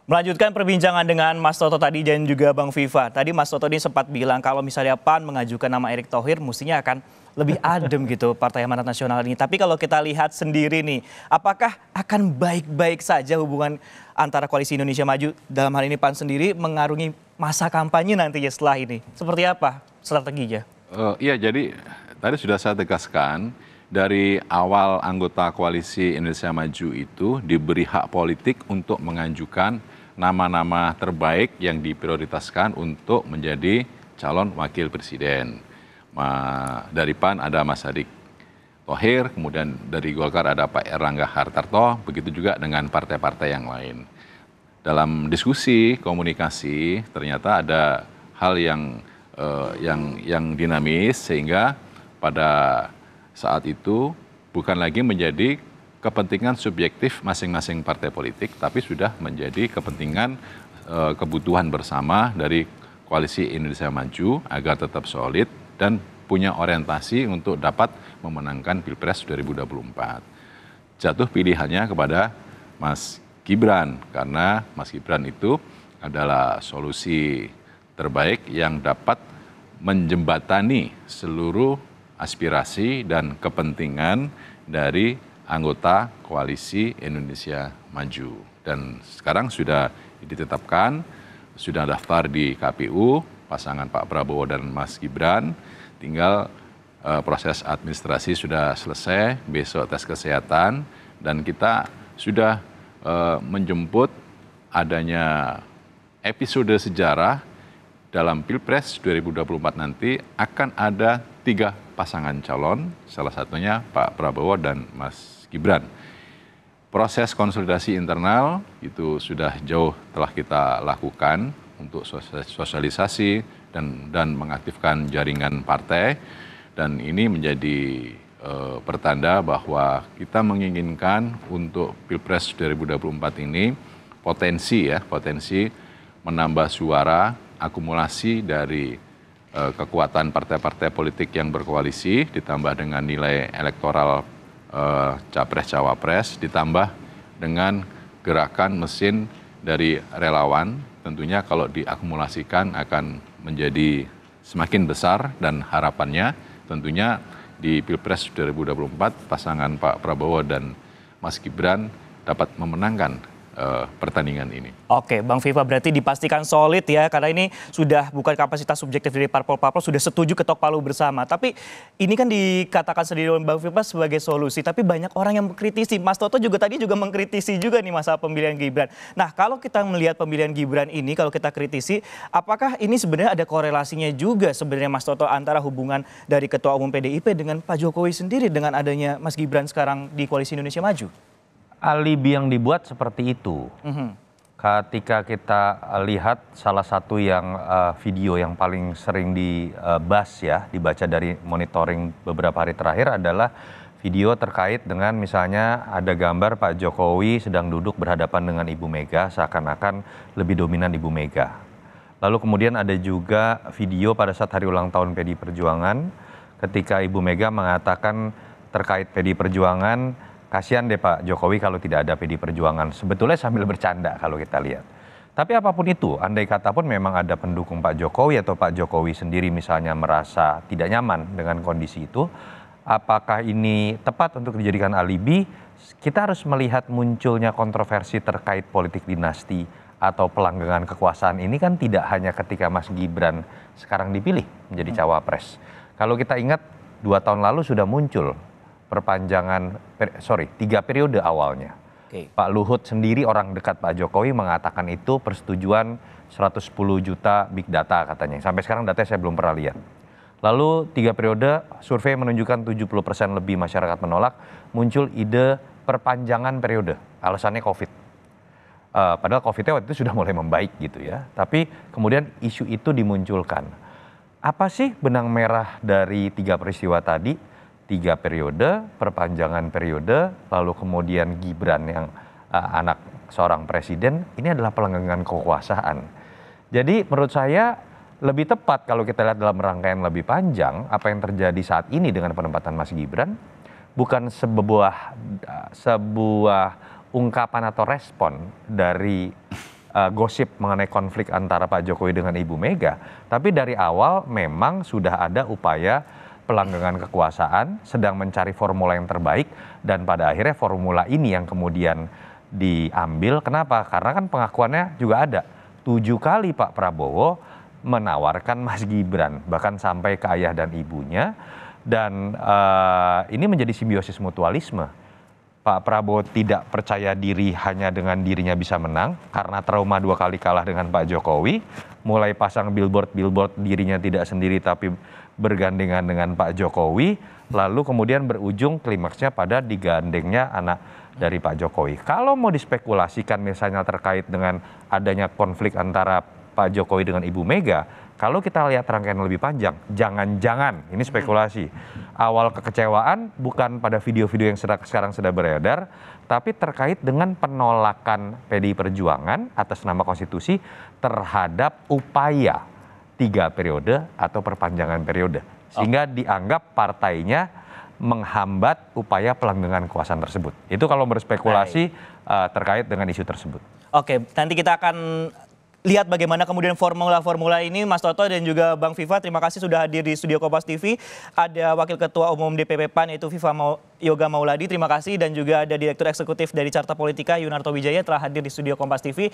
Melanjutkan perbincangan dengan Mas Toto tadi dan juga Bang Viva. Tadi Mas Toto ini sempat bilang kalau misalnya PAN mengajukan nama Erick Thohir mestinya akan lebih adem gitu Partai Amanat Nasional ini. Tapi kalau kita lihat sendiri nih, apakah akan baik-baik saja hubungan antara Koalisi Indonesia Maju dalam hal ini PAN sendiri mengarungi masa kampanye nantinya setelah ini? Seperti apa strateginya? Iya, jadi tadi sudah saya tegaskan, dari awal anggota Koalisi Indonesia Maju itu diberi hak politik untuk mengajukan nama-nama terbaik yang diprioritaskan untuk menjadi calon wakil presiden. Dari PAN ada Mas Erick Thohir, kemudian dari Golkar ada Pak Erlangga Hartarto, begitu juga dengan partai-partai yang lain. Dalam diskusi, komunikasi, ternyata ada hal yang dinamis sehingga pada saat itu bukan lagi menjadi kepentingan subjektif masing-masing partai politik, tapi sudah menjadi kepentingan kebutuhan bersama dari Koalisi Indonesia Maju agar tetap solid dan punya orientasi untuk dapat memenangkan Pilpres 2024. Jatuh pilihannya kepada Mas Gibran, karena Mas Gibran itu adalah solusi terbaik yang dapat menjembatani seluruh aspirasi dan kepentingan dari anggota Koalisi Indonesia Maju. Dan sekarang sudah ditetapkan, sudah daftar di KPU, pasangan Pak Prabowo dan Mas Gibran, tinggal proses administrasi sudah selesai, besok tes kesehatan, dan kita sudah menjemput adanya episode sejarah dalam Pilpres 2024 nanti akan ada 3 pasangan calon, salah satunya Pak Prabowo dan Mas Gibran. Proses konsolidasi internal itu sudah jauh telah kita lakukan untuk sosialisasi dan mengaktifkan jaringan partai, dan ini menjadi pertanda bahwa kita menginginkan untuk Pilpres 2024 ini potensi menambah suara, akumulasi dari kekuatan partai-partai politik yang berkoalisi ditambah dengan nilai elektoral capres-cawapres ditambah dengan gerakan mesin dari relawan, tentunya kalau diakumulasikan akan menjadi semakin besar, dan harapannya tentunya di Pilpres 2024 pasangan Pak Prabowo dan Mas Gibran dapat memenangkan pertandingan ini. Oke, Bang Viva, berarti dipastikan solid ya, karena ini sudah bukan kapasitas subjektif dari parpol-parpol, sudah setuju ketok palu bersama. Tapi ini kan dikatakan sendiri oleh Bang Viva sebagai solusi, tapi banyak orang yang mengkritisi. Mas Toto juga tadi mengkritisi juga nih masalah pemilihan Gibran. Nah, kalau kita melihat pemilihan Gibran ini, kalau kita kritisi, apakah ini sebenarnya ada korelasinya juga sebenarnya Mas Toto antara hubungan dari Ketua Umum PDIP dengan Pak Jokowi sendiri dengan adanya Mas Gibran sekarang di Koalisi Indonesia Maju? Alibi yang dibuat seperti itu. Ketika kita lihat salah satu yang video yang paling sering dibahas ya, dibaca dari monitoring beberapa hari terakhir adalah video terkait dengan misalnya ada gambar Pak Jokowi sedang duduk berhadapan dengan Ibu Mega, seakan-akan lebih dominan Ibu Mega. Lalu kemudian ada juga video pada saat hari ulang tahun PDI Perjuangan ketika Ibu Mega mengatakan terkait PDI Perjuangan, kasihan deh Pak Jokowi kalau tidak ada PDI Perjuangan. Sebetulnya sambil bercanda kalau kita lihat. Tapi apapun itu, andai kata pun memang ada pendukung Pak Jokowi atau Pak Jokowi sendiri misalnya merasa tidak nyaman dengan kondisi itu, apakah ini tepat untuk dijadikan alibi? Kita harus melihat munculnya kontroversi terkait politik dinasti atau pelanggengan kekuasaan ini kan tidak hanya ketika Mas Gibran sekarang dipilih menjadi cawapres. Kalau kita ingat 2 tahun lalu sudah muncul perpanjangan, 3 periode awalnya. Pak Luhut sendiri orang dekat Pak Jokowi mengatakan itu persetujuan 110 juta big data katanya. Sampai sekarang datanya saya belum pernah lihat. Lalu 3 periode survei menunjukkan 70% lebih masyarakat menolak, muncul ide perpanjangan periode, alasannya COVID. Padahal COVID-nya waktu itu sudah mulai membaik gitu ya. Tapi kemudian isu itu dimunculkan. Apa sih benang merah dari 3 peristiwa tadi? 3 periode, perpanjangan periode, lalu kemudian Gibran yang anak seorang presiden, ini adalah pelanggengan kekuasaan. Jadi menurut saya lebih tepat kalau kita lihat dalam rangkaian lebih panjang, apa yang terjadi saat ini dengan penempatan Mas Gibran, bukan sebuah ungkapan atau respon dari gosip mengenai konflik antara Pak Jokowi dengan Ibu Mega. Tapi dari awal memang sudah ada upaya pelanggengan kekuasaan, sedang mencari formula yang terbaik, dan pada akhirnya formula ini yang kemudian diambil. Kenapa? Karena kan pengakuannya juga ada. 7 kali Pak Prabowo menawarkan Mas Gibran, bahkan sampai ke ayah dan ibunya, dan ini menjadi simbiosis mutualisme. Pak Prabowo tidak percaya diri hanya dengan dirinya bisa menang, karena trauma 2 kali kalah dengan Pak Jokowi, mulai pasang billboard dirinya tidak sendiri tapi bergandengan dengan Pak Jokowi, lalu kemudian berujung klimaksnya pada digandengnya anak dari Pak Jokowi. Kalau mau dispekulasikan misalnya terkait dengan adanya konflik antara Pak Jokowi dengan Ibu Mega, kalau kita lihat rangkaian lebih panjang, jangan-jangan, ini spekulasi, awal kekecewaan bukan pada video-video yang sekarang sudah beredar, tapi terkait dengan penolakan PDI Perjuangan atas nama konstitusi terhadap upaya 3 periode atau perpanjangan periode. Sehingga dianggap partainya menghambat upaya pelanggengan kekuasaan tersebut. Itu kalau berspekulasi terkait dengan isu tersebut. Oke, nanti kita akan lihat bagaimana kemudian formula-formula ini, Mas Toto dan juga Bang Viva. Terima kasih sudah hadir di studio Kompas TV. Ada Wakil Ketua Umum DPP PAN yaitu Viva Yoga Mauladi, terima kasih. Dan juga ada Direktur Eksekutif dari Carta Politika Yunarto Wijaya telah hadir di studio Kompas TV.